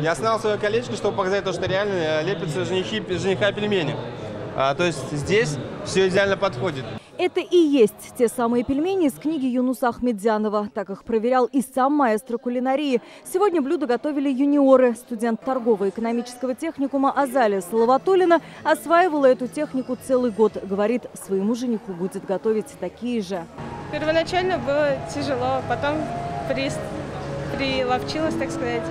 Я снял свое колечко, чтобы показать то, что реально лепятся жениха пельмени. То есть здесь все идеально подходит. Это и есть те самые пельмени из книги Юнуса Ахмедзянова. Так их проверял и сам маэстро кулинарии. Сегодня блюдо готовили юниоры. Студент торгово-экономического техникума Азалия Салаватуллина осваивала эту технику целый год. Говорит, своему жениху будет готовить такие же. Первоначально было тяжело, потом приловчилась, так сказать.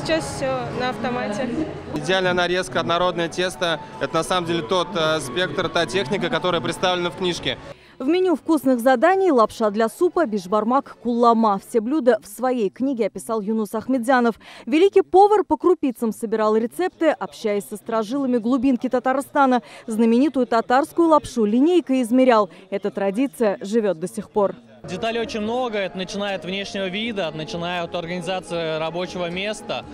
Сейчас все на автомате. Идеальная нарезка, однородное тесто – это на самом деле тот спектр, та техника, которая представлена в книжке. В меню вкусных заданий лапша для супа, бишбармак, куллама. Все блюда в своей книге описал Юнус Ахмедзянов. Великий повар по крупицам собирал рецепты, общаясь со сторожилами глубинки Татарстана. Знаменитую татарскую лапшу линейкой измерял. Эта традиция живет до сих пор. Деталей очень много, это начиная от внешнего вида, начиная от организации рабочего места,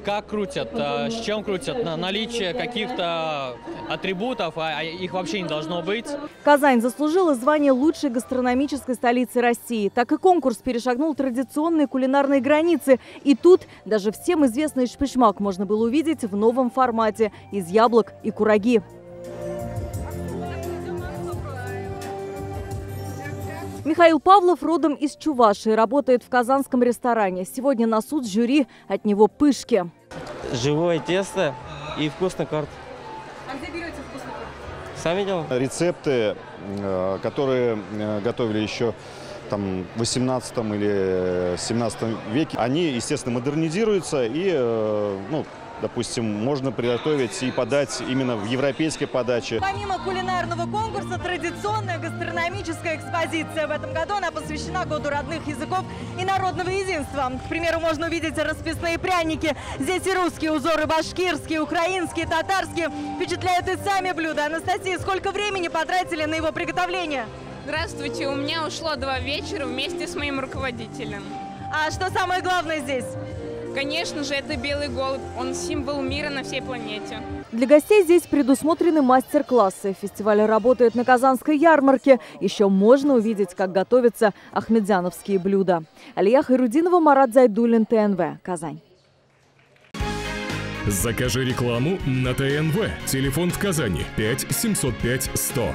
как крутят, с чем крутят, наличие каких-то атрибутов, а их вообще не должно быть. Казань заслужила звание лучшей гастрономической столицы России. Так и конкурс перешагнул традиционные кулинарные границы. И тут даже всем известный шпишмак можно было увидеть в новом формате – из яблок и кураги. Михаил Павлов родом из Чувашии, работает в казанском ресторане. Сегодня на суд жюри, от него пышки. Живое тесто и вкусный торт. А где берете вкусный торт? Сами делаем. Рецепты, которые готовили еще там, в 18 или 17 веке, они, естественно, модернизируются и, допустим, можно приготовить и подать именно в европейской подаче. Помимо кулинарного конкурса, традиционная гастрономическая экспозиция. В этом году она посвящена Году родных языков и народного единства. К примеру, можно увидеть расписные пряники. Здесь и русские узоры, башкирские, украинские, татарские. Впечатляют и сами блюда. Анастасия, сколько времени потратили на его приготовление? Здравствуйте, у меня ушло 2 вечера вместе с моим руководителем. А что самое главное здесь? Конечно же, это белый голубь. Он символ мира на всей планете. Для гостей здесь предусмотрены мастер-классы. Фестиваль работает на Казанской ярмарке. Еще можно увидеть, как готовятся ахмедзяновские блюда. Алия Хайрудинова, Марат Зайдуллин, ТНВ, Казань. Закажи рекламу на ТНВ. Телефон в Казани 5 705 100.